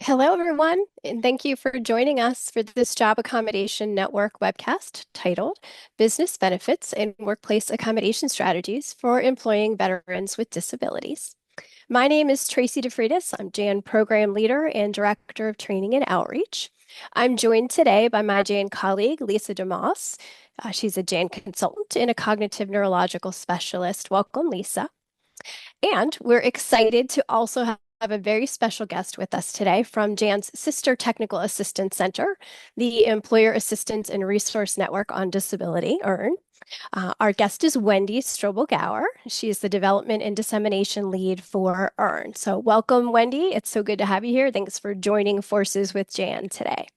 Hello, everyone, and thank you for joining us for this Job Accommodation Network webcast titled Business Benefits and Workplace Accommodation Strategies for Employing Veterans with Disabilities. My name is Tracy DeFreitas. I'm JAN Program Leader and Director of Training and Outreach. I'm joined today by my JAN colleague, Lisa DeMoss. She's a JAN consultant and a cognitive neurological specialist. Welcome, Lisa. And we're excited to also have a very special guest with us today from JAN's sister technical assistance center, the Employer Assistance and Resource Network on Disability, EARN. Our guest is Wendy Strobel-Gower. She is the development and dissemination lead for EARN. So welcome, Wendy. It's so good to have you here. Thanks for joining forces with JAN today.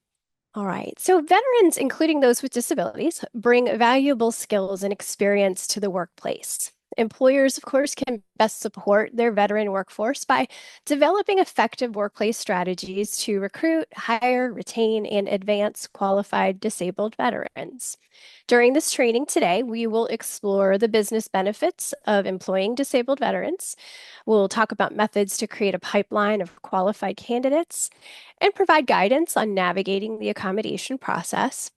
All right. So veterans, including those with disabilities, bring valuable skills and experience to the workplace. Employers, of course, can best support their veteran workforce by developing effective workplace strategies to recruit, hire, retain, and advance qualified disabled veterans. During this training today, we will explore the business benefits of employing disabled veterans. We'll talk about methods to create a pipeline of qualified candidates and provide guidance on navigating the accommodation process.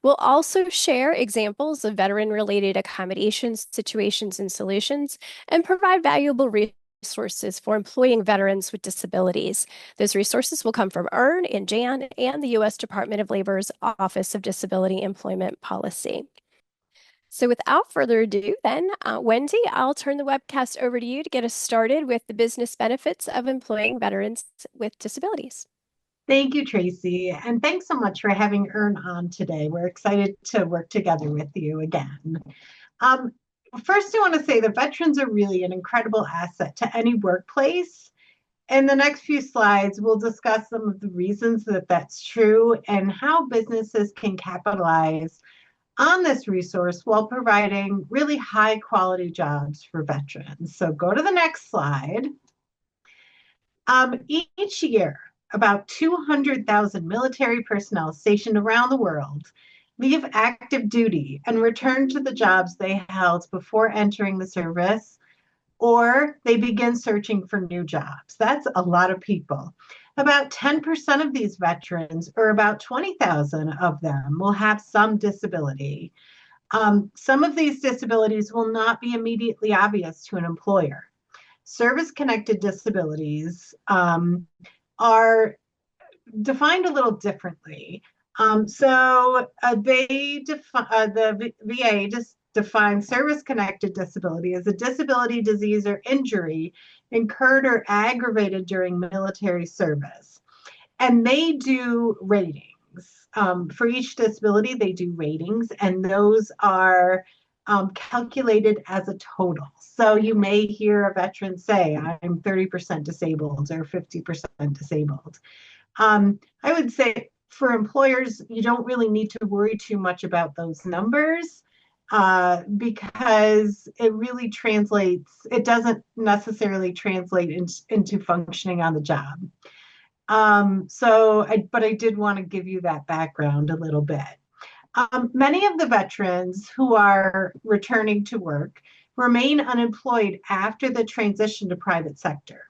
We'll also share examples of veteran-related accommodations, situations, and solutions, and provide valuable resources for employing veterans with disabilities. Those resources will come from EARN and JAN and the U.S. Department of Labor's Office of Disability Employment Policy. So without further ado, then, Wendy, I'll turn the webcast over to you to get us started with the business benefits of employing veterans with disabilities. Thank you, Tracy. And thanks so much for having EARN on today. We're excited to work together with you again. Um, First, I want to say that veterans are really an incredible asset to any workplace. In the next few slides, we'll discuss some of the reasons that that's true and how businesses can capitalize on this resource while providing really high quality jobs for veterans. So go to the next slide. Each year, about 200,000 military personnel stationed around the world leave active duty and return to the jobs they held before entering the service, or they begin searching for new jobs. That's a lot of people. About 10% of these veterans, or about 20,000 of them, will have some disability. Some of these disabilities will not be immediately obvious to an employer. Service-connected disabilities are defined a little differently. The VA just defines service-connected disability as a disability, disease, or injury incurred or aggravated during military service. And they do ratings. For each disability, they do ratings, and those are calculated as a total. So you may hear a veteran say, I'm 30% disabled or 50% disabled. I would say for employers, you don't really need to worry too much about those numbers because it doesn't necessarily translate into functioning on the job. But I did want to give you that background a little bit. Many of the veterans who are returning to work remain unemployed after the transition to private sector.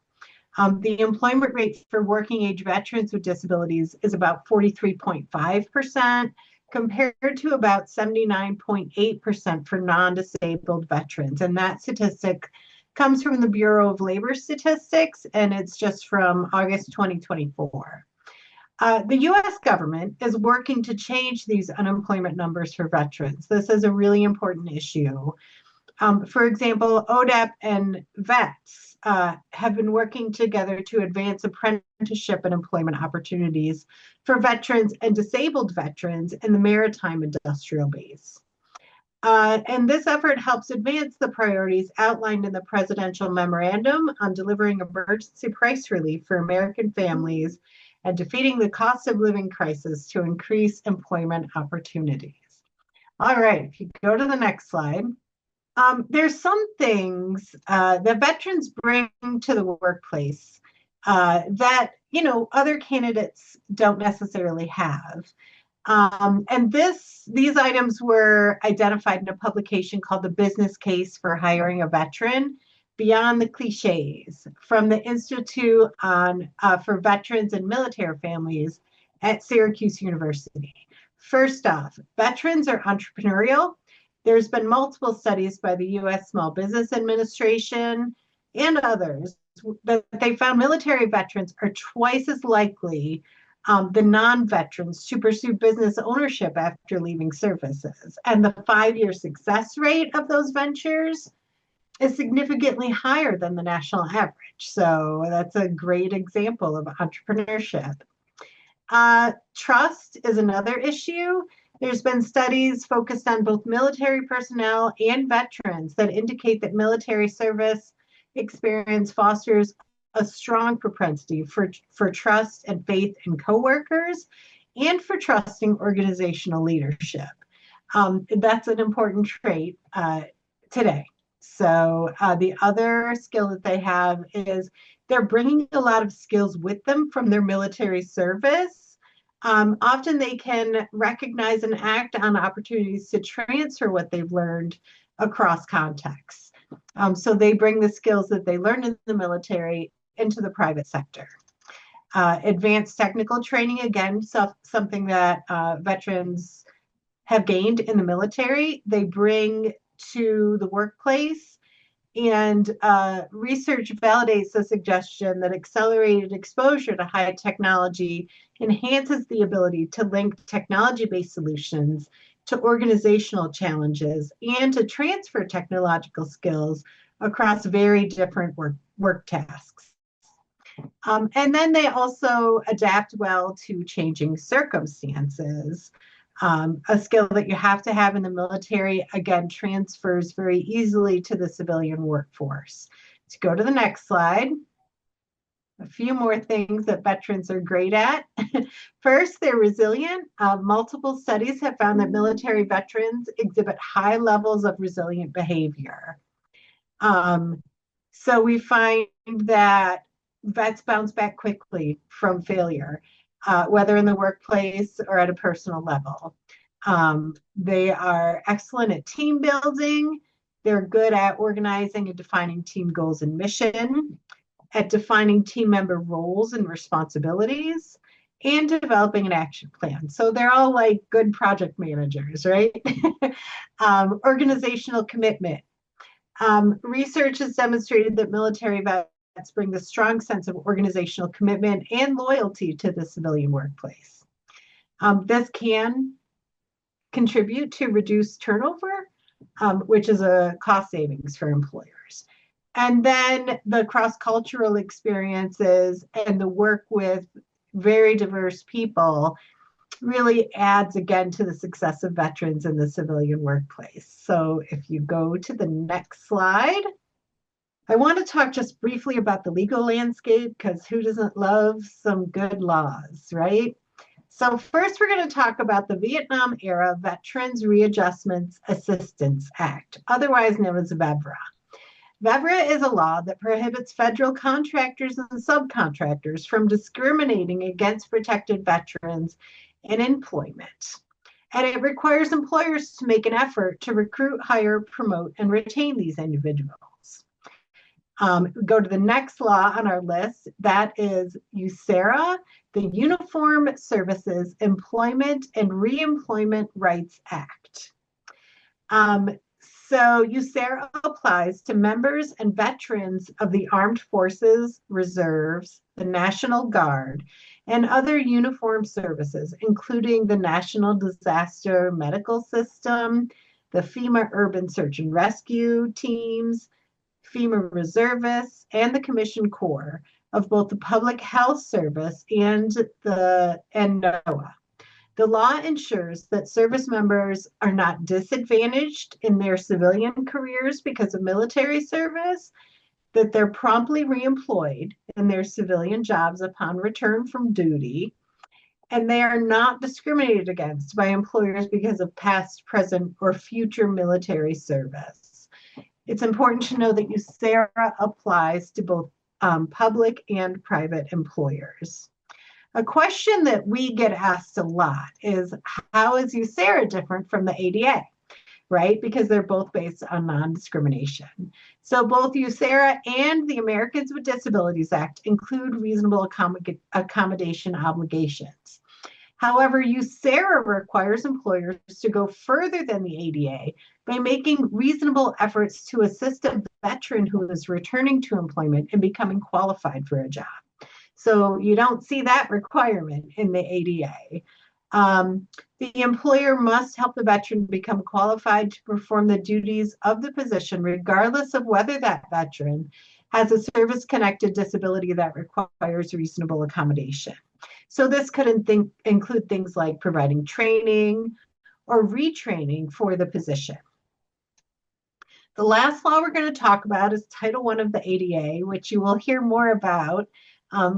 The employment rate for working age veterans with disabilities is about 43.5%, compared to about 79.8% for non-disabled veterans. And that statistic comes from the Bureau of Labor Statistics, and it's just from August 2024. The US government is working to change these unemployment numbers for veterans. This is a really important issue. For example, ODEP and VETS have been working together to advance apprenticeship and employment opportunities for veterans and disabled veterans in the maritime industrial base. And this effort helps advance the priorities outlined in the presidential memorandum on delivering emergency price relief for American families and defeating the cost of living crisis to increase employment opportunities. All right, if you go to the next slide. There's some things that veterans bring to the workplace that other candidates don't necessarily have. And these items were identified in a publication called The Business Case for Hiring a Veteran Beyond the Cliches from the Institute for Veterans and Military Families at Syracuse University. First off, veterans are entrepreneurial. There's been multiple studies by the U.S. Small Business Administration and others that they found military veterans are twice as likely than non-veterans to pursue business ownership after leaving services. And the 5-year success rate of those ventures is significantly higher than the national average. So that's a great example of entrepreneurship. Trust is another issue. There's been studies focused on both military personnel and veterans that indicate that military service experience fosters a strong propensity for trust and faith in coworkers and for trusting organizational leadership. That's an important trait today. So the other skill that they have is they're bringing a lot of skills with them from their military service. Often they can recognize and act on opportunities to transfer what they've learned across contexts. So they bring the skills that they learned in the military into the private sector. Advanced technical training, again, something that veterans have gained in the military, they bring to the workplace. And research validates the suggestion that accelerated exposure to high technology enhances the ability to link technology-based solutions to organizational challenges and to transfer technological skills across very different work tasks. And then they also adapt well to changing circumstances. A skill that you have to have in the military, again, transfers very easily to the civilian workforce. To go to the next slide, a few more things that veterans are great at. First, they're resilient. Multiple studies have found that military veterans exhibit high levels of resilient behavior. So we find that vets bounce back quickly from failure, whether in the workplace or at a personal level. They are excellent at team building. They're good at organizing and defining team goals and mission, at defining team member roles and responsibilities, and developing an action plan. So they're all like good project managers, right? Organizational commitment. Research has demonstrated that military vets bring a strong sense of organizational commitment and loyalty to the civilian workplace. This can contribute to reduced turnover, which is a cost savings for employers. And then the cross-cultural experiences and the work with very diverse people really adds again to the success of veterans in the civilian workplace. So if you go to the next slide, I want to talk just briefly about the legal landscape, because who doesn't love some good laws, right? So first, we're going to talk about the Vietnam Era Veterans Readjustment Assistance Act, otherwise known as VEVRA. VEVRA is a law that prohibits federal contractors and subcontractors from discriminating against protected veterans in employment. And it requires employers to make an effort to recruit, hire, promote, and retain these individuals. Go to the next law on our list. That is USERRA, the Uniform Services Employment and Reemployment Rights Act. So USERRA applies to members and veterans of the Armed Forces, Reserves, the National Guard, and other uniformed services, including the National Disaster Medical System, the FEMA Urban Search and Rescue Teams, FEMA reservists, and the Commissioned Corps of both the Public Health Service and NOAA. The law ensures that service members are not disadvantaged in their civilian careers because of military service, that they're promptly reemployed in their civilian jobs upon return from duty, and they are not discriminated against by employers because of past, present, or future military service. It's important to know that USERRA applies to both public and private employers. A question that we get asked a lot is, how is USERRA different from the ADA? right? Because they're both based on non-discrimination. So both USERRA and the Americans with Disabilities Act include reasonable accommodation obligations. However, USERRA requires employers to go further than the ADA by making reasonable efforts to assist a veteran who is returning to employment and becoming qualified for a job. So you don't see that requirement in the ADA. The employer must help the veteran become qualified to perform the duties of the position, regardless of whether that veteran has a service-connected disability that requires reasonable accommodation. So this could include things like providing training or retraining for the position. The last law we're going to talk about is Title I of the ADA, which you will hear more about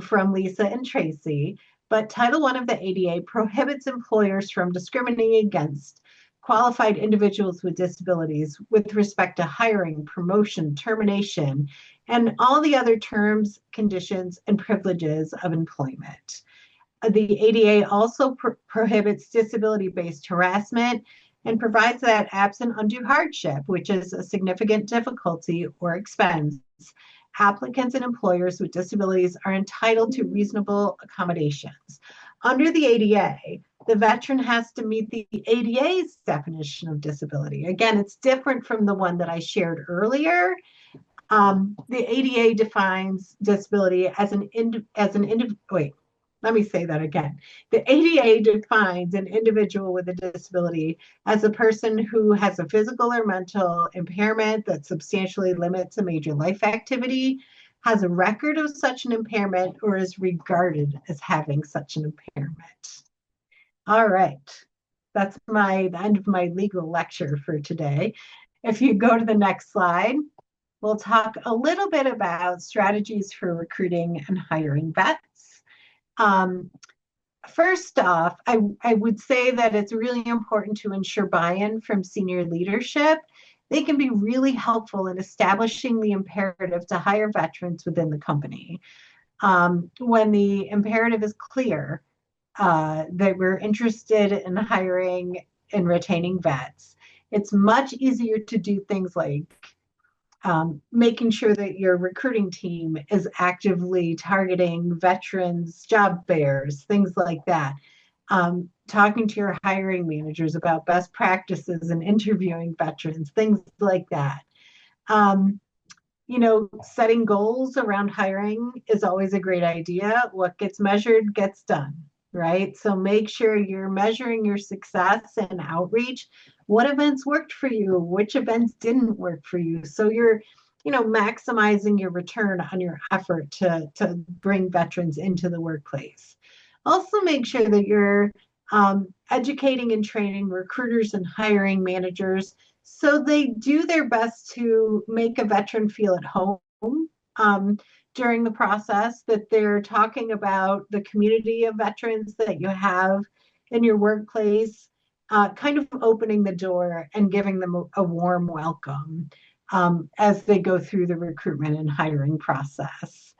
from Lisa and Tracy. But Title I of the ADA prohibits employers from discriminating against qualified individuals with disabilities with respect to hiring, promotion, termination, and all the other terms, conditions, and privileges of employment. The ADA also prohibits disability-based harassment and provides that absent undue hardship, which is a significant difficulty or expense, applicants and employers with disabilities are entitled to reasonable accommodations. Under the ADA, the veteran has to meet the ADA's definition of disability. Again, it's different from the one that I shared earlier. The ADA defines disability as let me say that again. The ADA defines an individual with a disability as a person who has a physical or mental impairment that substantially limits a major life activity, has a record of such an impairment, or is regarded as having such an impairment. All right, that's the end of my legal lecture for today. If you go to the next slide, we'll talk a little bit about strategies for recruiting and hiring vets. First off, I would say that it's really important to ensure buy-in from senior leadership. They can be really helpful in establishing the imperative to hire veterans within the company. When the imperative is clear that we're interested in hiring and retaining vets, it's much easier to do things like making sure that your recruiting team is actively targeting veterans, job fairs, things like that. Talking to your hiring managers about best practices and interviewing veterans, things like that. Setting goals around hiring is always a great idea. What gets measured gets done, right? So make sure you're measuring your success and outreach. What events worked for you? Which events didn't work for you? So you're, maximizing your return on your effort to bring veterans into the workplace. Also make sure that you're educating and training recruiters and hiring managers so they do their best to make a veteran feel at home during the process, that they're talking about the community of veterans that you have in your workplace, kind of opening the door and giving them a warm welcome as they go through the recruitment and hiring process.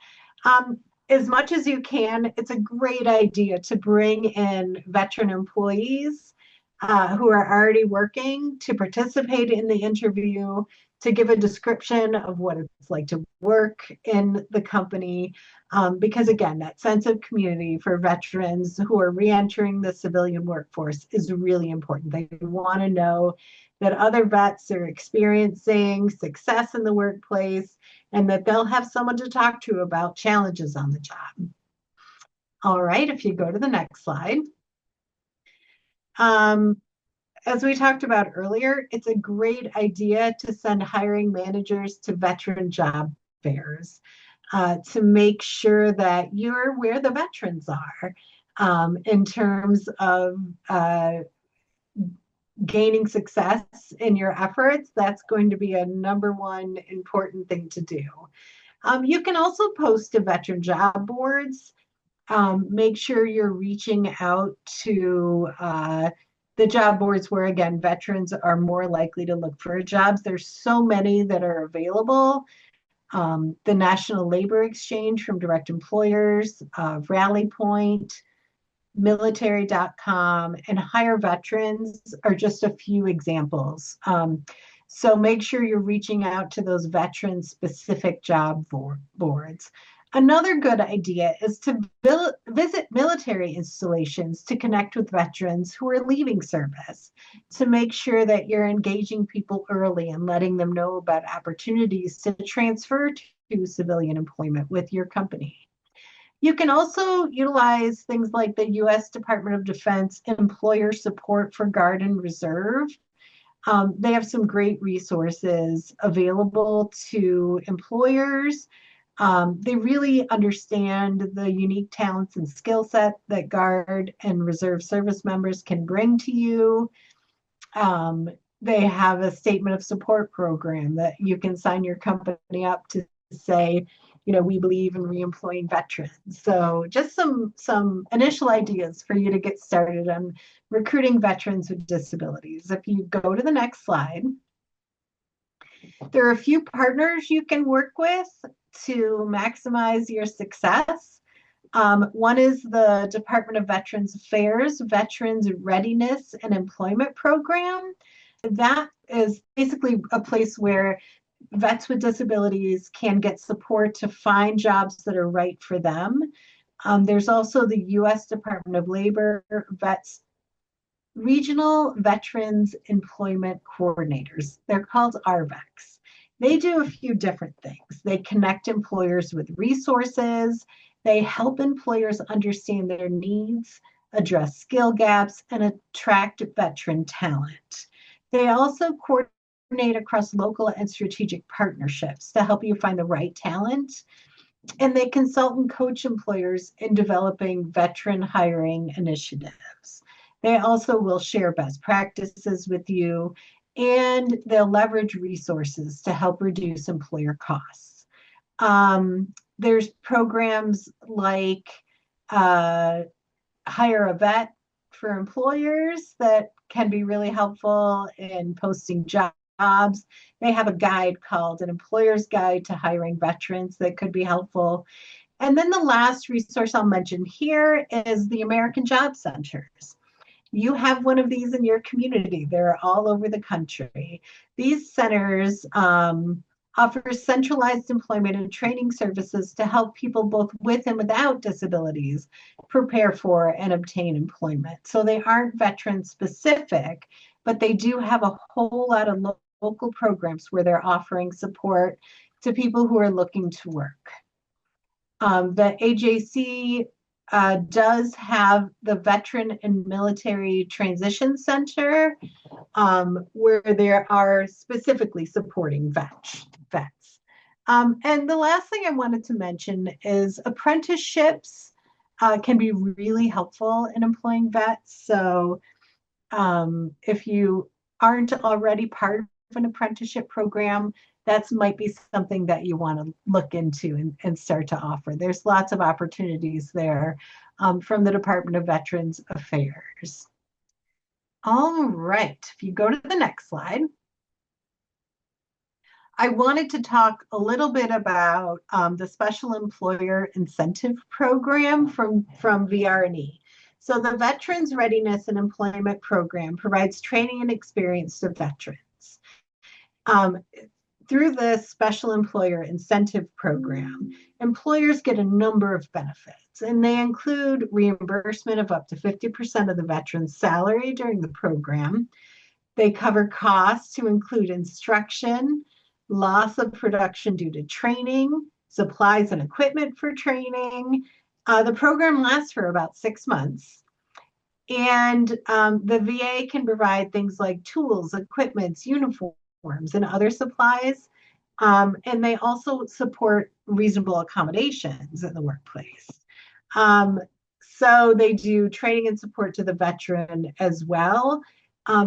As much as you can, it's a great idea to bring in veteran employees who are already working to participate in the interview, to give a description of what it's like to work in the company. Because again, that sense of community for veterans who are reentering the civilian workforce is really important. They want to know that other vets are experiencing success in the workplace and that they'll have someone to talk to about challenges on the job. All right, if you go to the next slide. As we talked about earlier, it's a great idea to send hiring managers to veteran job fairs to make sure that you're where the veterans are in terms of gaining success in your efforts. That's going to be a number one important thing to do. You can also post to veteran job boards. Make sure you're reaching out to the job boards where, again, veterans are more likely to look for jobs. There's so many that are available. The National Labor Exchange from direct employers, Rally Point, military.com, and Hire Veterans are just a few examples. So make sure you're reaching out to those veteran specific job boards. Another good idea is to visit military installations to connect with veterans who are leaving service, to make sure that you're engaging people early and letting them know about opportunities to transfer to civilian employment with your company. You can also utilize things like the U.S. Department of Defense employer support for Guard and Reserve. They have some great resources available to employers. They really understand the unique talents and skill set that Guard and Reserve service members can bring to you. They have a statement of support program that you can sign your company up to say, we believe in reemploying veterans. So just some initial ideas for you to get started on recruiting veterans with disabilities. If you go to the next slide, there are a few partners you can work with to maximize your success. One is the Department of Veterans Affairs Veterans Readiness and Employment Program. That is basically a place where vets with disabilities can get support to find jobs that are right for them. There's also the U.S. Department of Labor Vets Regional Veterans Employment Coordinators. They're called RVECs. They do a few different things. They connect employers with resources. They help employers understand their needs, address skill gaps, and attract veteran talent. They also coordinate across local and strategic partnerships to help you find the right talent. And they consult and coach employers in developing veteran hiring initiatives. They also will share best practices with you, and they'll leverage resources to help reduce employer costs. There's programs like Hire a Vet for employers that can be really helpful in posting jobs. They have a guide called An Employer's Guide to Hiring Veterans that could be helpful. And then the last resource I'll mention here is the American Job Centers. You have one of these in your community. They're all over the country. These centers offer centralized employment and training services to help people both with and without disabilities prepare for and obtain employment. So they aren't veteran specific, but they do have a whole lot of local programs where they're offering support to people who are looking to work. The AJC does have the Veteran and Military Transition Center, where there are specifically supporting vets. And the last thing I wanted to mention is apprenticeships can be really helpful in employing vets. So if you aren't already part of an apprenticeship program, that might be something that you want to look into and start to offer. There's lots of opportunities there from the Department of Veterans Affairs. All right, if you go to the next slide, I wanted to talk a little bit about the Special Employer Incentive Program from VRE. So the Veterans Readiness and Employment Program provides training and experience to veterans. Through the Special Employer Incentive Program, employers get a number of benefits, and they include reimbursement of up to 50% of the veteran's salary during the program. They cover costs to include instruction, loss of production due to training, supplies and equipment for training. The program lasts for about 6 months. And the VA can provide things like tools, equipment, uniforms, and other supplies. And they also support reasonable accommodations in the workplace. So they do training and support to the veteran as well.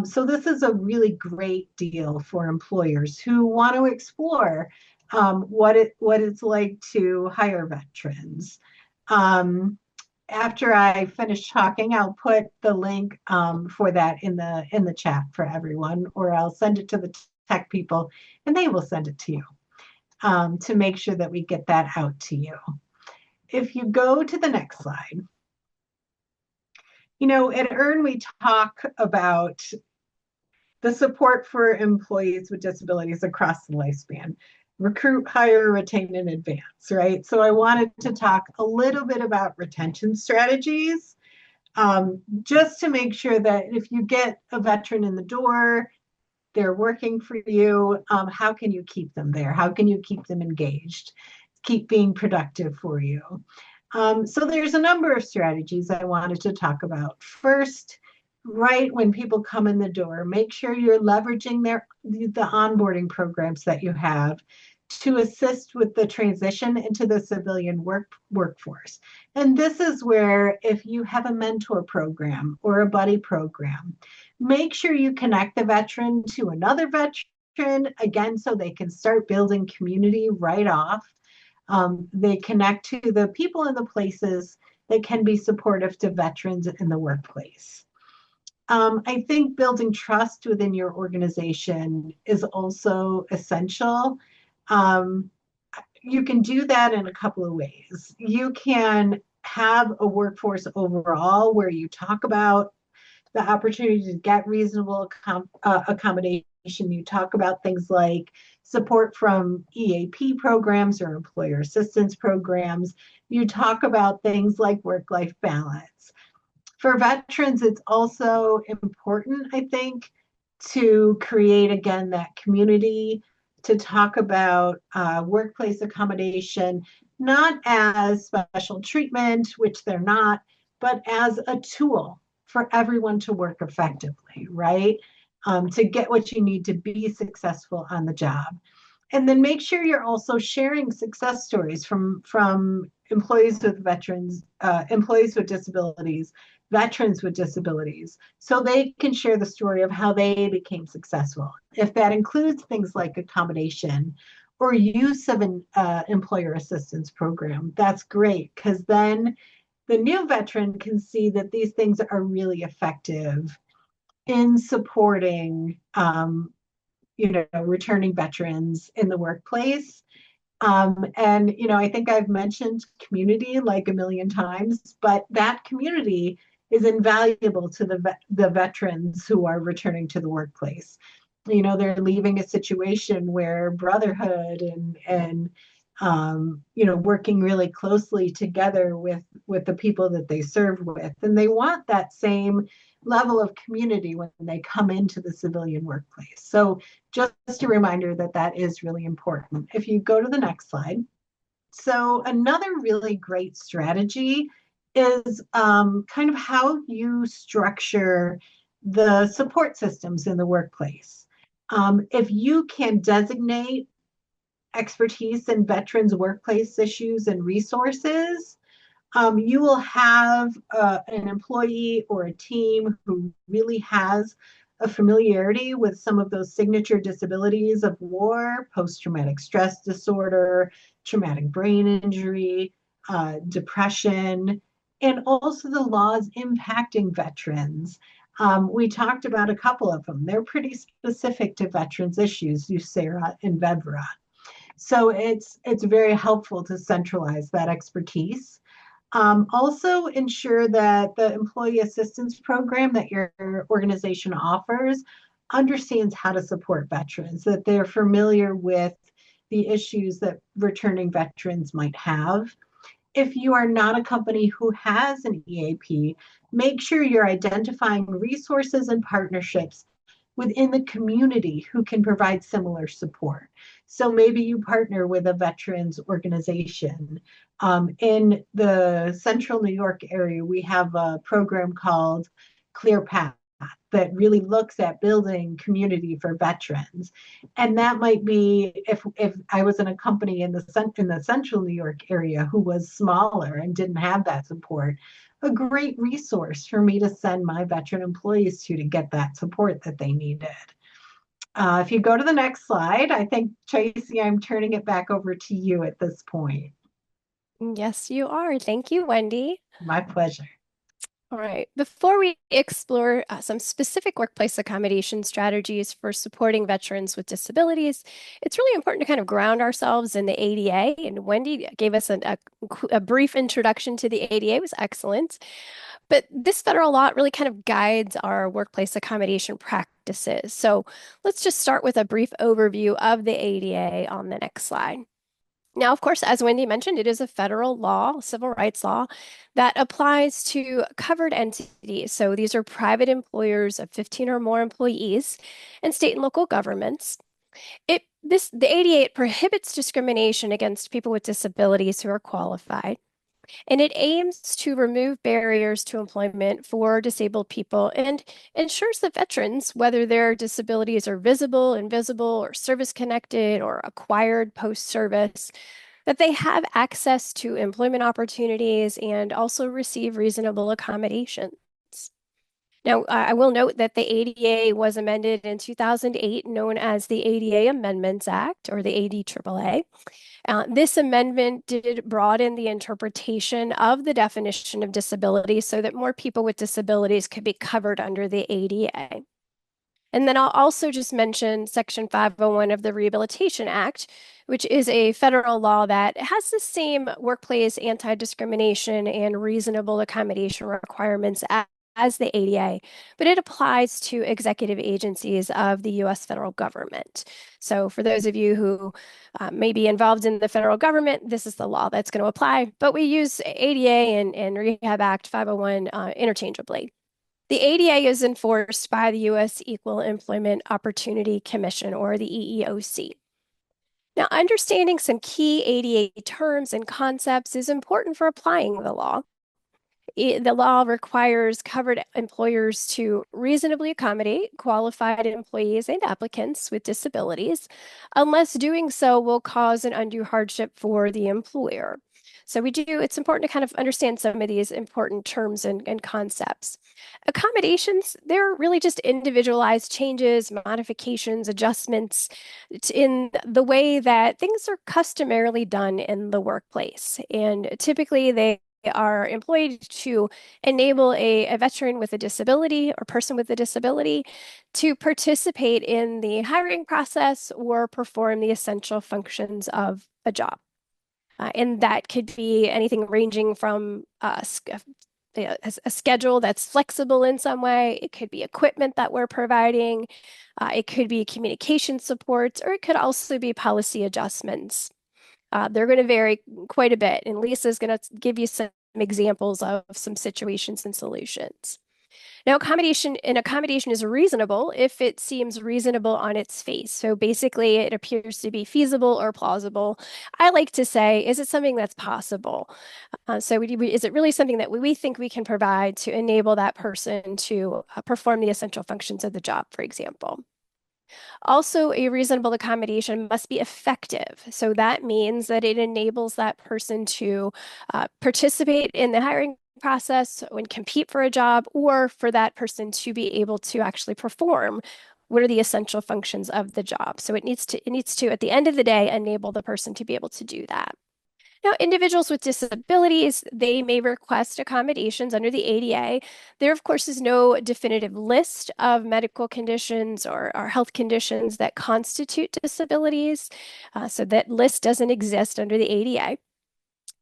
So this is a really great deal for employers who want to explore what it's like to hire veterans. After I finish talking, I'll put the link for that in the chat for everyone, or I'll send it to the tech people and they will send it to you to make sure that we get that out to you. If you go to the next slide, At EARN, we talk about the support for employees with disabilities across the lifespan: recruit, hire, retain, and advance, right? So I wanted to talk a little bit about retention strategies, just to make sure that if you get a veteran in the door, they're working for you. How can you keep them there? How can you keep them engaged? Keep being productive for you. So there's a number of strategies I wanted to talk about. First, right when people come in the door, make sure you're leveraging the onboarding programs that you have to assist with the transition into the civilian workforce. And this is where, if you have a mentor program or a buddy program, make sure you connect the veteran to another veteran, again, so they can start building community right off. They connect to the people and the places that can be supportive to veterans in the workplace. I think building trust within your organization is also essential. Um, you can do that in a couple of ways. You can have a workforce overall where you talk about the opportunity to get reasonable accommodation. You talk about things like support from EAP programs or employer assistance programs. You talk about things like work-life balance. For veterans, it's also important, I think, to create, again, that community, to talk about workplace accommodation, not as special treatment, which they're not, but as a tool for everyone to work effectively, right? To get what you need to be successful on the job. And then make sure you're also sharing success stories from employees with employees with disabilities, veterans with disabilities, so they can share the story of how they became successful. If that includes things like accommodation or use of an employer assistance program, that's great, because then the new veteran can see that these things are really effective in supporting returning veterans in the workplace. And I think I've mentioned community like a million times, but that community is invaluable to the veterans who are returning to the workplace. They're leaving a situation where brotherhood and working really closely together with the people that they serve with, and they want that same level of community when they come into the civilian workplace. So just a reminder that that is really important. If you go to the next slide. So another really great strategy is kind of how you structure the support systems in the workplace. If you can designate expertise in veterans' workplace issues and resources, you will have an employee or a team who really has a familiarity with some of those signature disabilities of war: post-traumatic stress disorder, traumatic brain injury, depression, and also the laws impacting veterans. We talked about a couple of them. They're pretty specific to veterans issues, USERA and VEVRA. So it's very helpful to centralize that expertise. Also ensure that the employee assistance program that your organization offers understands how to support veterans, that they're familiar with the issues that returning veterans might have. If you are not a company who has an EAP, make sure you're identifying resources and partnerships within the community who can provide similar support. So maybe you partner with a veterans organization. In the central New York area, we have a program called Clear Path that really looks at building community for veterans. And that might be, if I was in a company in the central New York area who was smaller and didn't have that support, a great resource for me to send my veteran employees to get that support that they needed. If you go to the next slide, I think, Tracy, I'm turning it back over to you at this point. Yes, you are. Thank you, Wendy. My pleasure. All right. Before we explore some specific workplace accommodation strategies for supporting veterans with disabilities, it's really important to kind of ground ourselves in the ADA. And Wendy gave us a brief introduction to the ADA. It was excellent. But this federal law really kind of guides our workplace accommodation practices. So let's just start with a brief overview of the ADA on the next slide. Now, of course, as Wendy mentioned, it is a federal law, civil rights law, that applies to covered entities. So these are private employers of 15 or more employees and state and local governments. The ADA prohibits discrimination against people with disabilities who are qualified, and it aims to remove barriers to employment for disabled people and ensures that veterans, whether their disabilities are visible, invisible, or service connected or acquired post service, that they have access to employment opportunities and also receive reasonable accommodations. Now, I will note that the ADA was amended in 2008, known as the ADA Amendments Act, or the ADAAA. This amendment did broaden the interpretation of the definition of disability so that more people with disabilities could be covered under the ADA. And then I'll also just mention Section 501 of the Rehabilitation Act, which is a federal law that has the same workplace anti-discrimination and reasonable accommodation requirements as the ADA, but it applies to executive agencies of the US federal government. So for those of you who may be involved in the federal government, this is the law that's going to apply, but we use ADA and Rehab Act 501 interchangeably. The ADA is enforced by the U.S. Equal Employment Opportunity Commission, or the EEOC. Now, understanding some key ADA terms and concepts is important for applying the law. The law requires covered employers to reasonably accommodate qualified employees and applicants with disabilities, unless doing so will cause an undue hardship for the employer. So it's important to kind of understand some of these important terms and concepts. Accommodations, they're really just individualized changes, modifications, adjustments in the way that things are customarily done in the workplace. And typically they are employed to enable a veteran with a disability or person with a disability to participate in the hiring process or perform the essential functions of a job. And that could be anything ranging from a schedule that's flexible in some way. It could be equipment that we're providing. It could be communication supports, or it could also be policy adjustments. They're going to vary quite a bit, and Lisa's going to give you some examples of some situations and solutions. Now, an accommodation is reasonable if it seems reasonable on its face. So basically, it appears to be feasible or plausible. I like to say, is it something that's possible? Is it really something that we think we can provide to enable that person to perform the essential functions of the job, for example? Also, a reasonable accommodation must be effective. So that means that it enables that person to participate in the hiring process and compete for a job, or for that person to be able to actually perform what are the essential functions of the job. So it needs to, at the end of the day, enable the person to be able to do that. Now, individuals with disabilities, they may request accommodations under the ADA. There, of course, is no definitive list of medical conditions or health conditions that constitute disabilities. So that list doesn't exist under the ADA.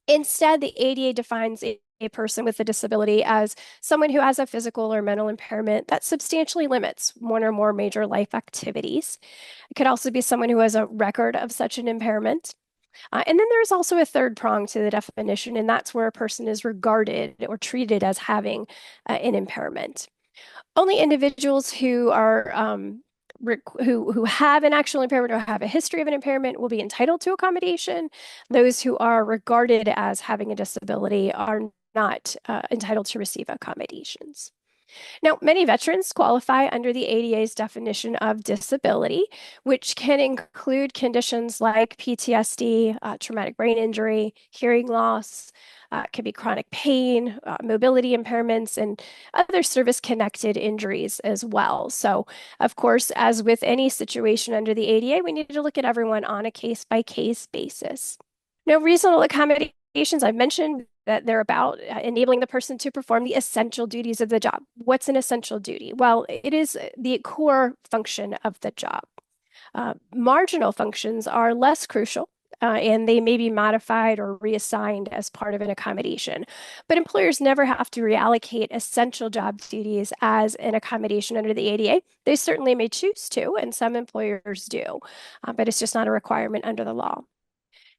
Instead, the ADA defines a person with a disability as someone who has a physical or mental impairment that substantially limits one or more major life activities. It could also be someone who has a record of such an impairment. And then there's also a third prong to the definition, and that's where a person is regarded or treated as having an impairment. Only individuals who are who have an actual impairment or have a history of an impairment will be entitled to accommodation. Those who are regarded as having a disability are not entitled to receive accommodations. Now, many veterans qualify under the ADA's definition of disability, which can include conditions like PTSD, traumatic brain injury, hearing loss, could be chronic pain, mobility impairments, and other service-connected injuries as well. So, of course, as with any situation under the ADA, we need to look at everyone on a case-by-case basis. Now, reasonable accommodations, I've mentioned that they're about enabling the person to perform the essential duties of the job. What's an essential duty? Well, it is the core function of the job. Marginal functions are less crucial and they may be modified or reassigned as part of an accommodation. But employers never have to reallocate essential job duties as an accommodation under the ADA. They certainly may choose to, and some employers do, but it's just not a requirement under the law.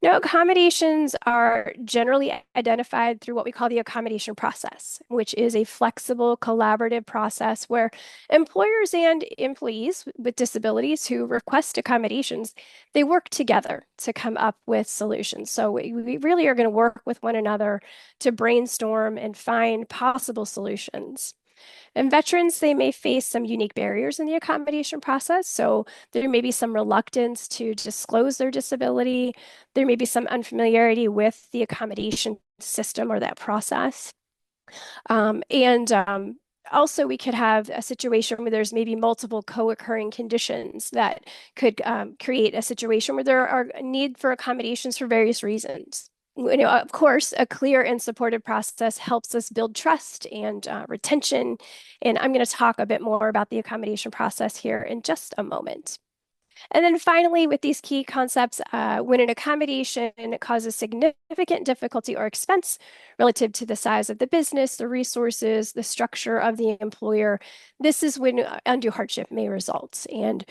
Now, accommodations are generally identified through what we call the accommodation process, which is a flexible, collaborative process where employers and employees with disabilities who request accommodations, they work together to come up with solutions. So we really are going to work with one another to brainstorm and find possible solutions. And veterans, they may face some unique barriers in the accommodation process. So there may be some reluctance to disclose their disability. There may be some unfamiliarity with the accommodation system or that process. And also, we could have a situation where there's maybe multiple co-occurring conditions that could create a situation where there are a need for accommodations for various reasons. Of course, a clear and supported process helps us build trust and retention. And I'm going to talk a bit more about the accommodation process here in just a moment. And then finally, with these key concepts, when an accommodation causes significant difficulty or expense relative to the size of the business, the resources, the structure of the employer, this is when undue hardship may result. And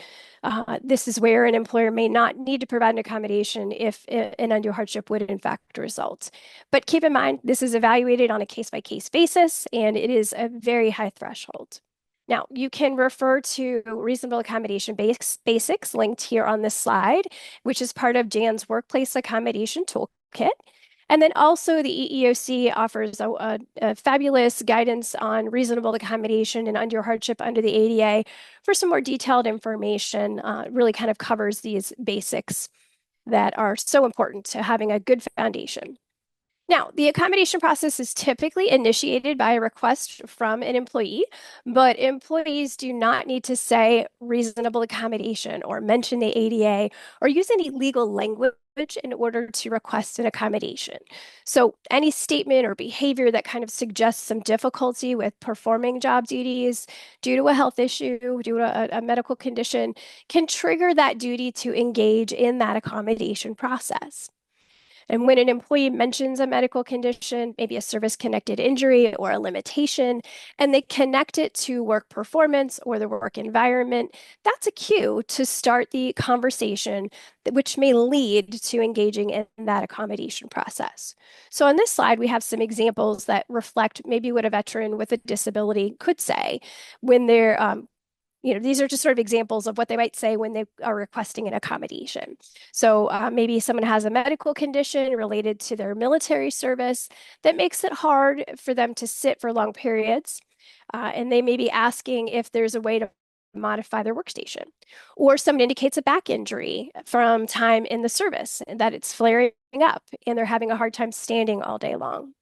this is where an employer may not need to provide an accommodation if an undue hardship would in fact result. But keep in mind, this is evaluated on a case-by-case basis, and it is a very high threshold. Now, you can refer to reasonable accommodation basics linked here on this slide, which is part of Jan's Workplace Accommodation Toolkit. And then also the EEOC offers a fabulous guidance on reasonable accommodation and undue hardship under the ADA for some more detailed information. Really kind of covers these basics that are so important to having a good foundation. Now, the accommodation process is typically initiated by a request from an employee, but employees do not need to say reasonable accommodation or mention the ADA or use any legal language in order to request an accommodation. So, any statement or behavior that kind of suggests some difficulty with performing job duties due to a health issue, due to a medical condition, can trigger that duty to engage in that accommodation process. And when an employee mentions a medical condition, maybe a service-connected injury or a limitation, and they connect it to work performance or the work environment, that's a cue to start the conversation, which may lead to engaging in that accommodation process. So on this slide, we have some examples that reflect maybe what a veteran with a disability could say when they're these are just sort of examples of what they might say when they are requesting an accommodation. So maybe someone has a medical condition related to their military service that makes it hard for them to sit for long periods. And they may be asking if there's a way to modify their workstation. Or someone indicates a back injury from time in the service and that it's flaring up and they're having a hard time standing all day long.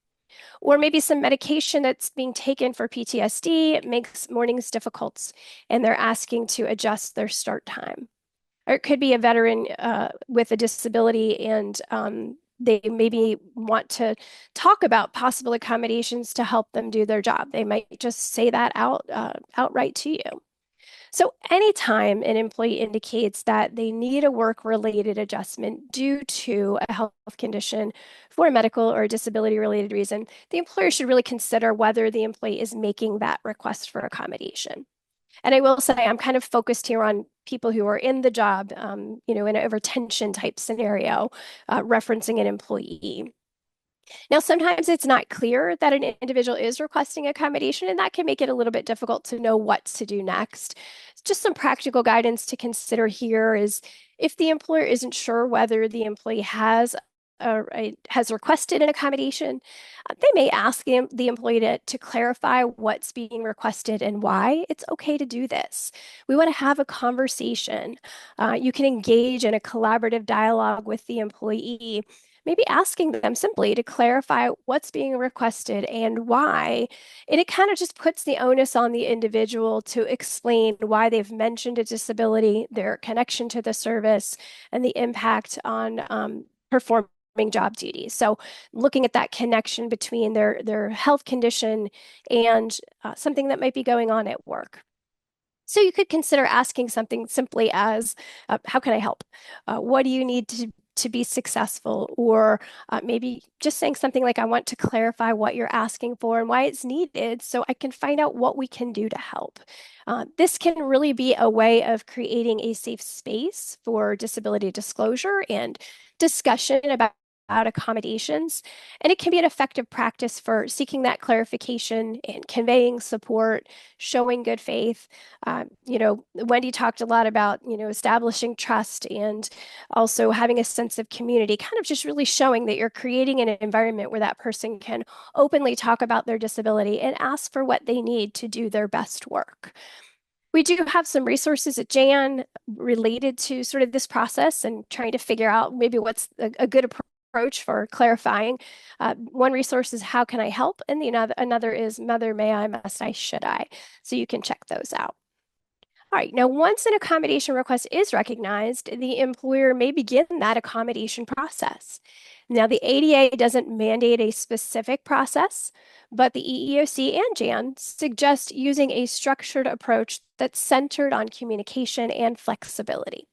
Or maybe some medication that's being taken for PTSD makes mornings difficult and they're asking to adjust their start time. Or it could be a veteran with a disability and they maybe want to talk about possible accommodations to help them do their job. They might just say that outright to you. So anytime an employee indicates that they need a work-related adjustment due to a health condition for a medical or disability-related reason, the employer should really consider whether the employee is making that request for accommodation. And I will say I'm kind of focused here on people who are in the job, in a retention type scenario, referencing an employee. Now, sometimes it's not clear that an individual is requesting accommodation, and that can make it a little bit difficult to know what to do next. Just some practical guidance to consider here is if the employer isn't sure whether the employee has requested an accommodation, they may ask the employee to clarify what's being requested and why it's okay to do this. We want to have a conversation. You can engage in a collaborative dialogue with the employee, maybe asking them simply to clarify what's being requested and why. And it kind of just puts the onus on the individual to explain why they've mentioned a disability, their connection to the service, and the impact on performing job duties. So looking at that connection between their health condition and something that might be going on at work. So you could consider asking something simply as, how can I help? What do you need to be successful, or maybe just saying something like, I want to clarify what you're asking for and why it's needed so I can find out what we can do to help. This can really be a way of creating a safe space for disability disclosure and discussion about accommodations. And it can be an effective practice for seeking that clarification and conveying support, showing good faith. Wendy talked a lot about, establishing trust and also having a sense of community, kind of just really showing that you're creating an environment where that person can openly talk about their disability and ask for what they need to do their best work. We do have some resources at Jan related to sort of this process and trying to figure out maybe what's a good approach for clarifying. One resource is How Can I Help? And another is Mother, May I, Must I, Should I? So you can check those out. All right, now once an accommodation request is recognized, the employer may begin that accommodation process. Now, the ADA doesn't mandate a specific process, but the EEOC and JAN suggest using a structured approach that's centered on communication and flexibility.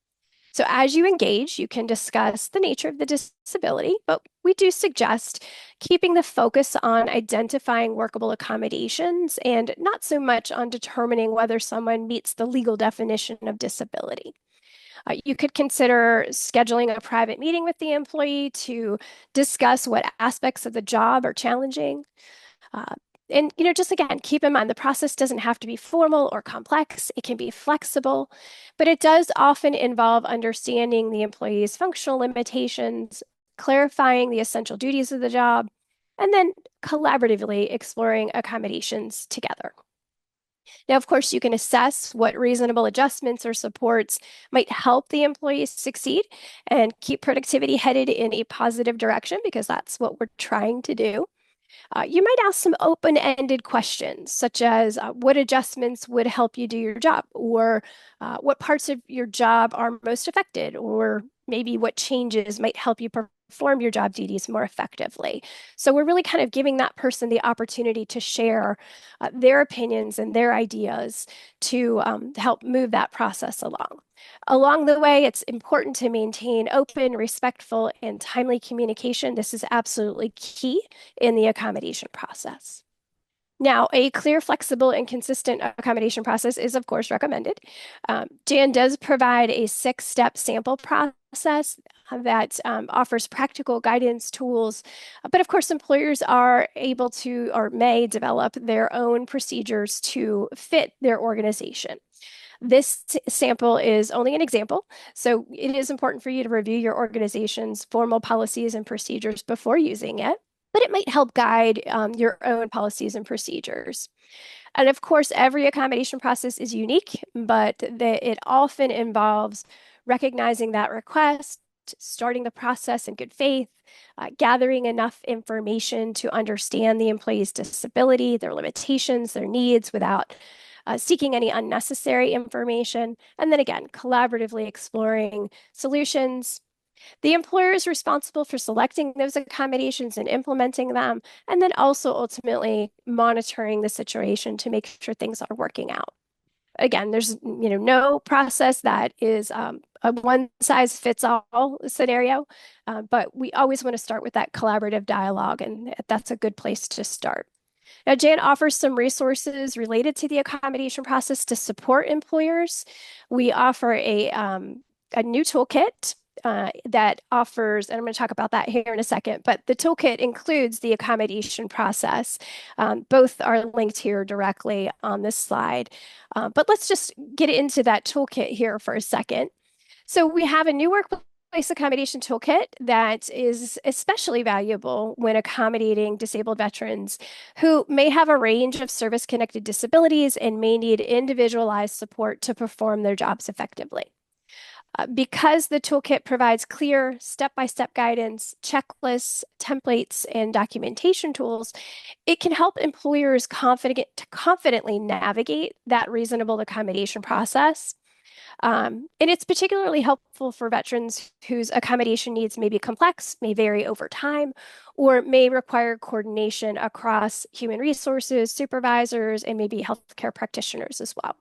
So as you engage, you can discuss the nature of the disability, but we do suggest keeping the focus on identifying workable accommodations and not so much on determining whether someone meets the legal definition of disability. You could consider scheduling a private meeting with the employee to discuss what aspects of the job are challenging. Uh, and, just again, keep in mind the process doesn't have to be formal or complex. It can be flexible, but it does often involve understanding the employee's functional limitations, clarifying the essential duties of the job, and then collaboratively exploring accommodations together. Now, of course, you can assess what reasonable adjustments or supports might help the employees succeed and keep productivity headed in a positive direction, because that's what we're trying to do. You might ask some open-ended questions, such as what adjustments would help you do your job, or what parts of your job are most affected, or maybe what changes might help you perform your job duties more effectively. So we're really kind of giving that person the opportunity to share their opinions and their ideas to help move that process along. Along the way, it's important to maintain open, respectful, and timely communication. This is absolutely key in the accommodation process. Now, a clear, flexible, and consistent accommodation process is, of course, recommended. JAN does provide a 6-step sample process that offers practical guidance tools, but of course, employers are able to or may develop their own procedures to fit their organization. This sample is only an example, so it is important for you to review your organization's formal policies and procedures before using it, but it might help guide your own policies and procedures. And of course, every accommodation process is unique, but it often involves recognizing that request, starting the process in good faith, gathering enough information to understand the employee's disability, their limitations, their needs without seeking any unnecessary information, and then again, collaboratively exploring solutions. The employer is responsible for selecting those accommodations and implementing them, and then also ultimately monitoring the situation to make sure things are working out. Again, there's no process that is a one size fits all scenario, but we always want to start with that collaborative dialogue, and that's a good place to start. Now, Jan offers some resources related to the accommodation process to support employers. We offer a new toolkit that offers, and I'm going to talk about that here in a second, but the toolkit includes the accommodation process. Both are linked here directly on this slide. But let's just get into that toolkit here for a second. So we have a new workplace accommodation toolkit that is especially valuable when accommodating disabled veterans who may have a range of service-connected disabilities and may need individualized support to perform their jobs effectively. Because the toolkit provides clear step-by-step guidance, checklists, templates, and documentation tools, it can help employers confidently navigate that reasonable accommodation process. And it's particularly helpful for veterans whose accommodation needs may be complex, may vary over time, or may require coordination across human resources, supervisors, and maybe healthcare practitioners as well.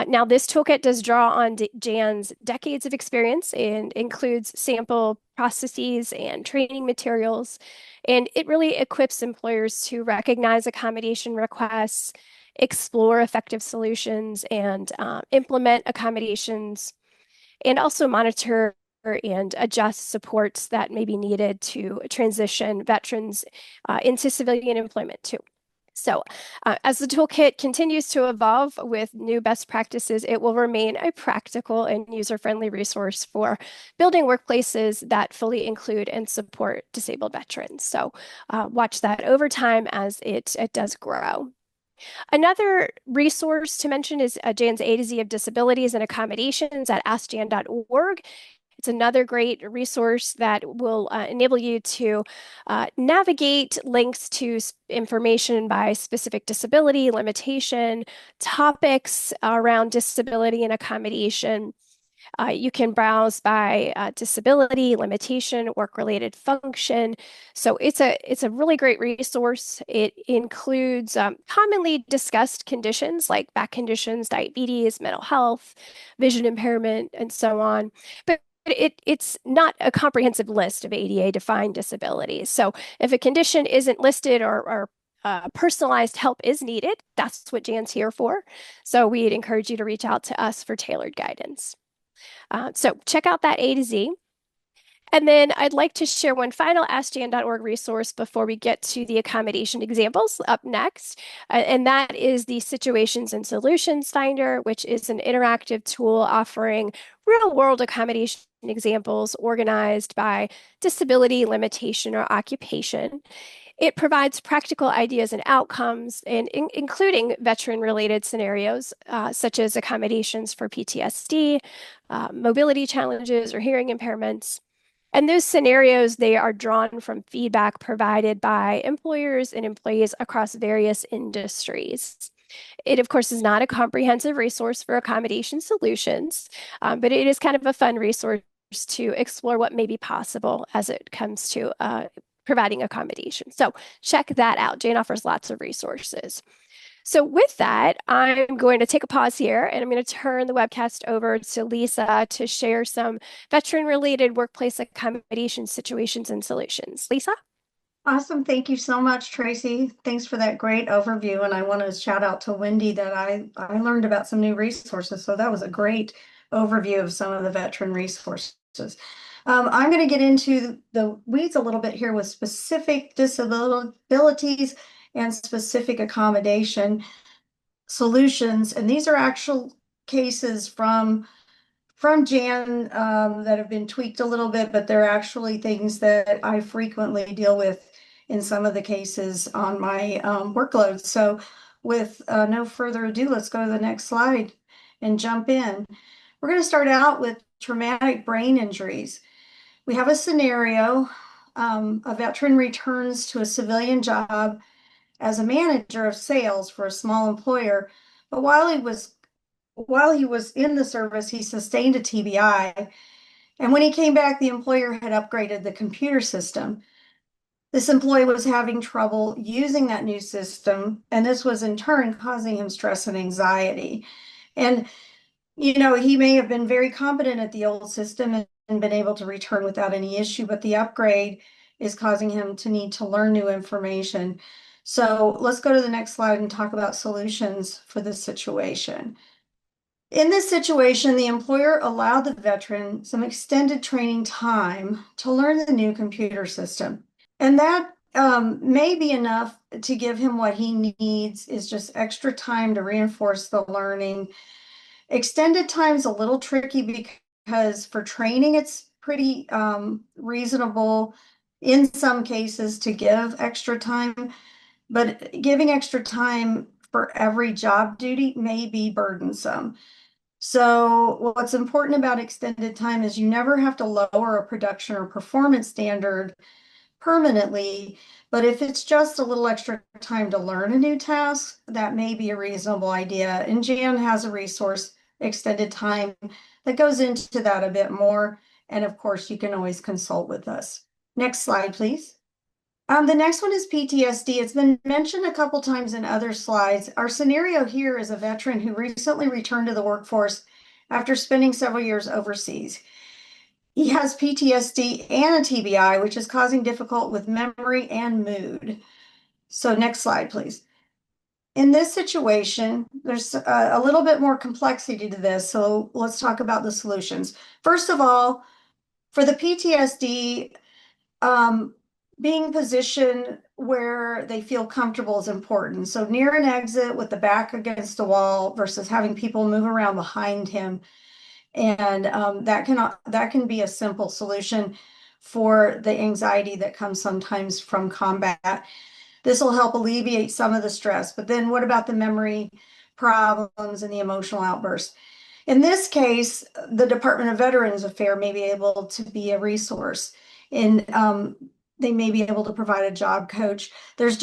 Now, this toolkit does draw on Jan's decades of experience and includes sample processes and training materials. And it really equips employers to recognize accommodation requests, explore effective solutions, and implement accommodations, and also monitor and adjust supports that may be needed to transition veterans into civilian employment too. So, as the toolkit continues to evolve with new best practices, it will remain a practical and user-friendly resource for building workplaces that fully include and support disabled veterans. So, watch that over time as it does grow. Another resource to mention is Jan's A to Z of Disabilities and Accommodations at askjan.org. It's another great resource that will enable you to navigate links to information by specific disability, limitation, topics around disability and accommodation. You can browse by disability, limitation, work-related function. So it's a really great resource. It includes commonly discussed conditions like back conditions, diabetes, mental health, vision impairment, and so on. But it's not a comprehensive list of ADA defined disabilities. So if a condition isn't listed or personalized help is needed, that's what Jan's here for. So we'd encourage you to reach out to us for tailored guidance. So check out that A to Z. And then I'd like to share one final AskJan.org resource before we get to the accommodation examples up next. And that is the Situations and Solutions Finder, which is an interactive tool offering real world accommodation examples organized by disability, limitation, or occupation. It provides practical ideas and outcomes, and including veteran-related scenarios, such as accommodations for PTSD, mobility challenges, or hearing impairments. And those scenarios, they are drawn from feedback provided by employers and employees across various industries. It, of course, is not a comprehensive resource for accommodation solutions, but it is kind of a fun resource to explore what may be possible as it comes to providing accommodation. So check that out. Jane offers lots of resources. So with that, I'm going to take a pause here and I'm going to turn the webcast over to Lisa to share some veteran-related workplace accommodation situations and solutions. Lisa? Awesome. Thank you so much, Tracy. Thanks for that great overview. And I want to shout out to Wendy that I learned about some new resources. So that was a great overview of some of the veteran resources. I'm going to get into the weeds a little bit here with specific disabilities and specific accommodation solutions. And these are actual cases from Jan that have been tweaked a little bit, but they're actually things that I frequently deal with in some of the cases on my workload. So with no further ado, let's go to the next slide and jump in. We're going to start out with traumatic brain injuries. We have a scenario, a veteran returns to a civilian job as a manager of sales for a small employer, but while he was in the service, he sustained a TBI. And when he came back, the employer had upgraded the computer system. This employee was having trouble using that new system, and this was in turn causing him stress and anxiety. And, he may have been very competent at the old system and been able to return without any issue, but the upgrade is causing him to need to learn new information. So let's go to the next slide and talk about solutions for this situation. In this situation, the employer allowed the veteran some extended training time to learn the new computer system. And that may be enough to give him what he needs is just extra time to reinforce the learning. Extended time is a little tricky because for training, it's pretty reasonable in some cases to give extra time, but giving extra time for every job duty may be burdensome. So what's important about extended time is you never have to lower a production or performance standard permanently, but if it's just a little extra time to learn a new task, that may be a reasonable idea. And Jan has a resource, extended time, that goes into that a bit more. And of course, you can always consult with us. Next slide, please. The next one is PTSD. It's been mentioned a couple times in other slides. Our scenario here is a veteran who recently returned to the workforce after spending several years overseas. He has PTSD and a TBI, which is causing difficulty with memory and mood. So next slide, please. In this situation, there's a little bit more complexity to this. So let's talk about the solutions. First of all, for the PTSD, being positioned where they feel comfortable is important. So near an exit with the back against the wall versus having people move around behind him. And that can be a simple solution for the anxiety that comes sometimes from combat. This will help alleviate some of the stress. But then what about the memory problems and the emotional outbursts? In this case, the Department of Veterans Affairs may be able to be a resource. And they may be able to provide a job coach. There's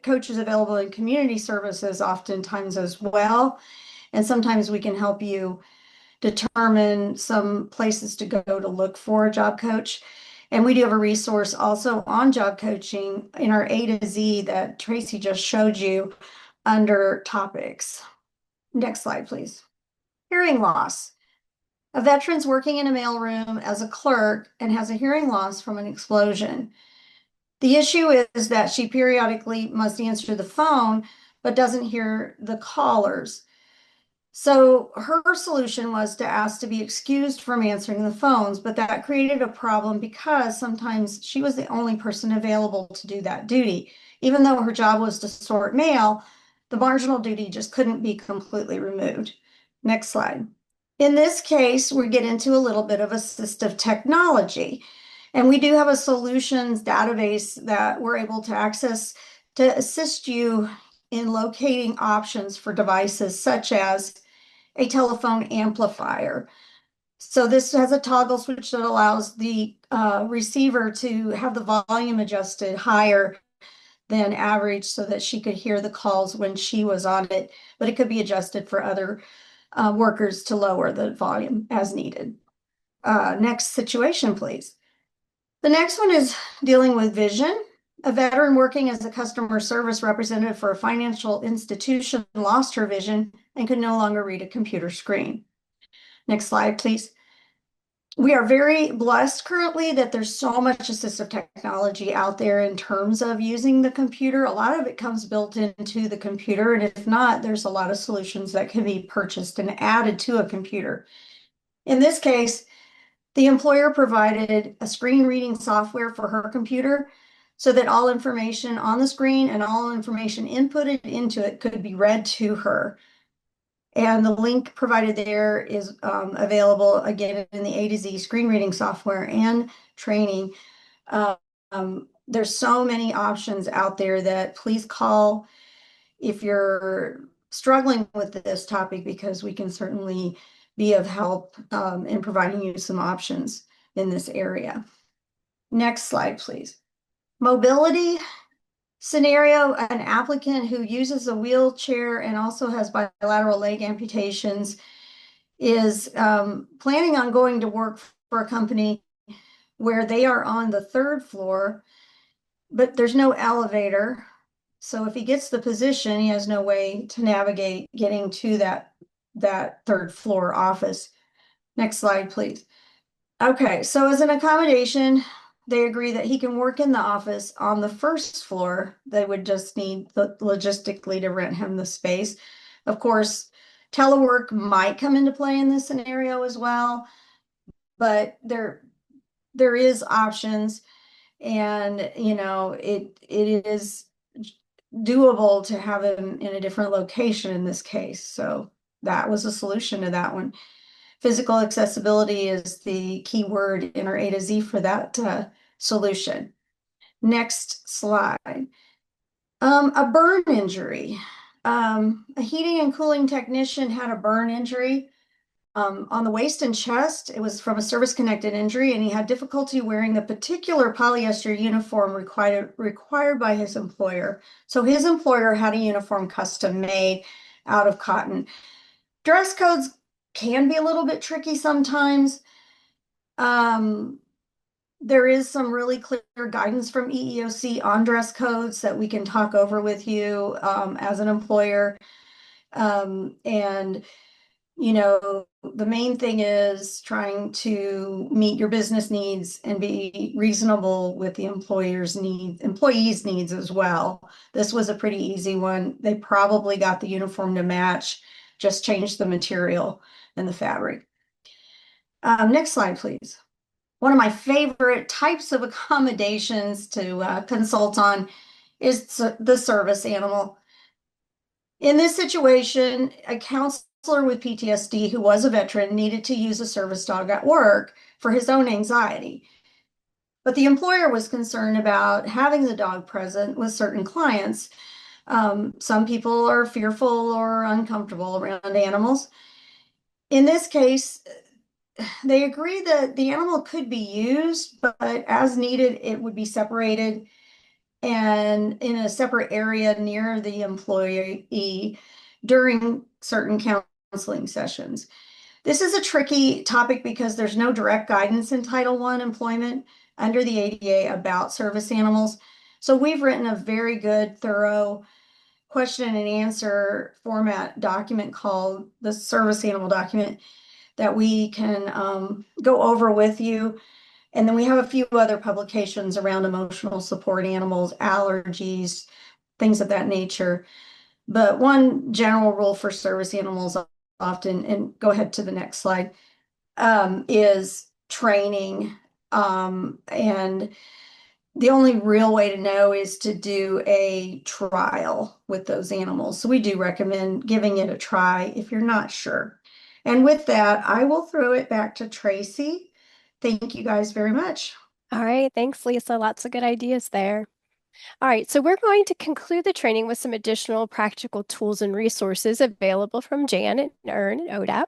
coaches available in community services oftentimes as well. And sometimes we can help you determine some places to go to look for a job coach. And we do have a resource also on job coaching in our A to Z that Tracy just showed you under topics. Next slide, please. Hearing loss. A veteran's working in a mailroom as a clerk and has a hearing loss from an explosion. The issue is that she periodically must answer the phone, but doesn't hear the callers. So her solution was to ask to be excused from answering the phones, but that created a problem because sometimes she was the only person available to do that duty. Even though her job was to sort mail, the marginal duty just couldn't be completely removed. Next slide. In this case, we get into a little bit of assistive technology. And we do have a solutions database that we're able to access to assist you in locating options for devices such as a telephone amplifier. So this has a toggle switch that allows the receiver to have the volume adjusted higher than average so that she could hear the calls when she was on it, but it could be adjusted for other workers to lower the volume as needed. Next situation, please. The next one is dealing with vision. A veteran working as a customer service representative for a financial institution lost her vision and could no longer read a computer screen. Next slide, please. We are very blessed currently that there's so much assistive technology out there in terms of using the computer. A lot of it comes built into the computer, and if not, there's a lot of solutions that can be purchased and added to a computer. In this case, the employer provided a screen reading software for her computer so that all information on the screen and all information inputted into it could be read to her. And the link provided there is available again in the A to Z screen reading software and training. There's so many options out there that please call if you're struggling with this topic, because we can certainly be of help in providing you some options in this area. Next slide, please. Mobility scenario, an applicant who uses a wheelchair and also has bilateral leg amputations is planning on going to work for a company where they are on the third floor, but there's no elevator. So if he gets the position, he has no way to navigate getting to that third floor office. Next slide, please. Okay, so as an accommodation, they agree that he can work in the office on the first floor. They would just need logistically to rent him the space. Of course, telework might come into play in this scenario as well, but there is options, and you know it is doable to have him in a different location in this case. So that was a solution to that one. Physical accessibility is the key word in our A to Z for that solution. Next slide. A burn injury. A heating and cooling technician had a burn injury on the waist and chest. It was from a service-connected injury, and he had difficulty wearing the particular polyester uniform required by his employer. So his employer had a uniform custom made out of cotton. Dress codes can be a little bit tricky sometimes. There is some really clear guidance from EEOC on dress codes that we can talk over with you as an employer. And the main thing is trying to meet your business needs and be reasonable with the employees' needs as well. This was a pretty easy one. They probably got the uniform to match, just changed the material and the fabric. Next slide, please. One of my favorite types of accommodations to consult on is the service animal. In this situation, a counselor with PTSD who was a veteran needed to use a service dog at work for his own anxiety. But the employer was concerned about having the dog present with certain clients. Some people are fearful or uncomfortable around animals. In this case, they agreed that the animal could be used, but as needed, it would be separated and in a separate area near the employee during certain counseling sessions. This is a tricky topic because there's no direct guidance in Title I employment under the ADA about service animals. So we've written a very good, thorough question and answer format document called the service animal document that we can go over with you. And then we have a few other publications around emotional support animals, allergies, things of that nature. But one general rule for service animals often, and go ahead to the next slide, is training. And the only real way to know is to do a trial with those animals. So we do recommend giving it a try if you're not sure. And with that, I will throw it back to Tracy. Thank you guys very much. All right, thanks, Lisa. Lots of good ideas there. All right, so we're going to conclude the training with some additional practical tools and resources available from Jan and Earn and ODAP.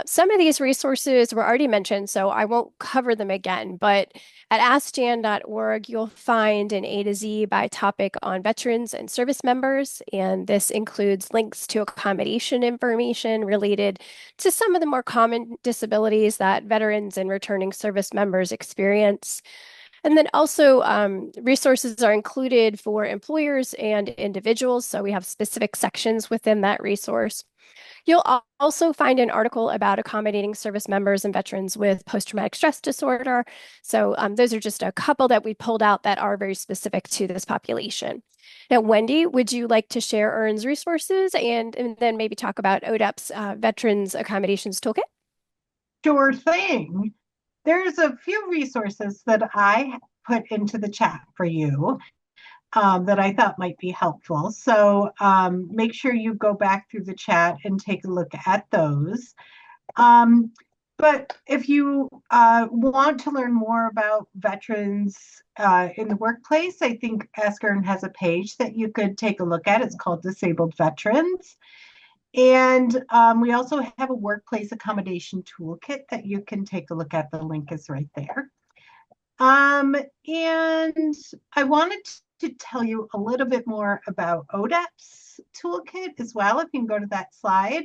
Some of these resources were already mentioned, so I won't cover them again, but at askjan.org, you'll find an A to Z by topic on veterans and service members, and this includes links to accommodation information related to some of the more common disabilities that veterans and returning service members experience. And then also resources are included for employers and individuals. So we have specific sections within that resource. You'll also find an article about accommodating service members and veterans with post-traumatic stress disorder. So those are just a couple that we pulled out that are very specific to this population. Now, Wendy, would you like to share EARN's resources and then maybe talk about ODEP's Veterans Accommodations Toolkit? Sure thing. There's a few resources that I put into the chat for you that I thought might be helpful. So make sure you go back through the chat and take a look at those. But if you want to learn more about veterans in the workplace, I think Ask Earn has a page that you could take a look at. It's called Disabled Veterans. And we also have a workplace accommodation toolkit that you can take a look at. The link is right there. And I wanted to tell you a little bit more about ODEP's toolkit as well, if you can go to that slide.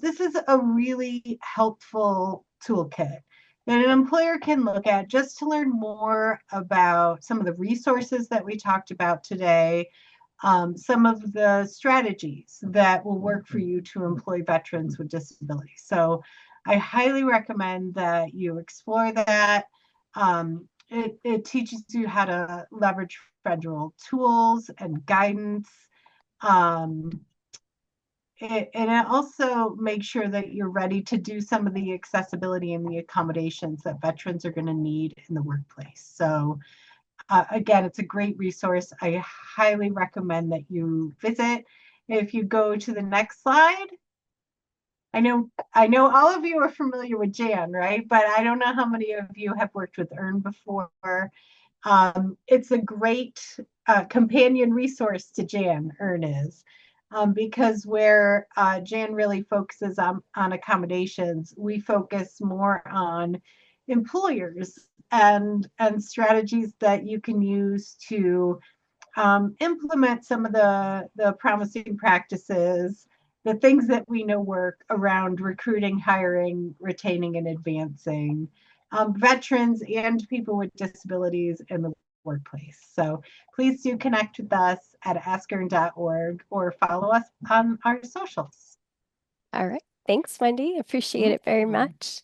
This is a really helpful toolkit that an employer can look at just to learn more about some of the resources that we talked about today, some of the strategies that will work for you to employ veterans with disabilities. So I highly recommend that you explore that. It teaches you how to leverage federal tools and guidance. And it also makes sure that you're ready to do some of the accessibility and the accommodations that veterans are going to need in the workplace. So again, it's a great resource. I highly recommend that you visit. If you go to the next slide, I know all of you are familiar with Jan, right? But I don't know how many of you have worked with Earn before. It's a great companion resource to Jan, Earn is, because where Jan really focuses on accommodations, we focus more on employers and strategies that you can use to implement some of the promising practices, the things that we know work around recruiting, hiring, retaining, and advancing veterans and people with disabilities in the workplace. So please do connect with us at askern.org or follow us on our socials. All right. Thanks, Wendy. Appreciate it very Mhm. much.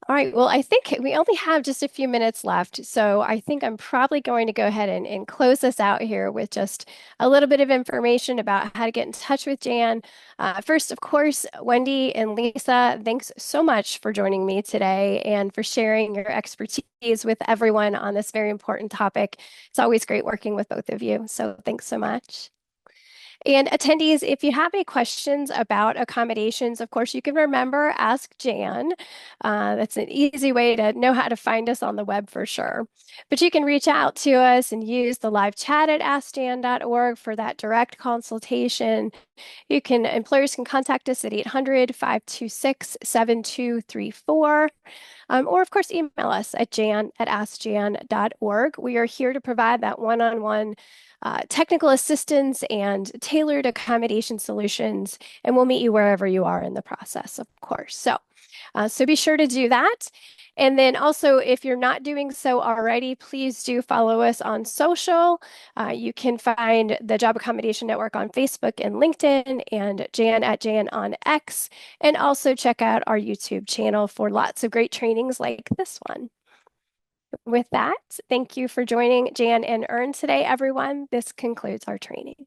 All right. Well, I think we only have just a few minutes left. So I think I'm probably going to go ahead and close this out here with just a little bit of information about how to get in touch with Jan. First, of course, Wendy and Lisa, thanks so much for joining me today and for sharing your expertise with everyone on this very important topic. It's always great working with both of you. So thanks so much. And attendees, if you have any questions about accommodations, of course, you can remember Ask Jan. That's an easy way to know how to find us on the web for sure. But you can reach out to us and use the live chat at askjan.org for that direct consultation. Employers can contact us at 800-526-7234. Or, of course, email us at jan@askjan.org. We are here to provide that one-on-one technical assistance and tailored accommodation solutions, and we'll meet you wherever you are in the process, of course. So be sure to do that. And then also, if you're not doing so already, please do follow us on social. You can find the Job Accommodation Network on Facebook and LinkedIn, and Jan on X, and also check out our YouTube channel for lots of great trainings like this one. With that, thank you for joining Jan and Ern today, everyone. This concludes our training.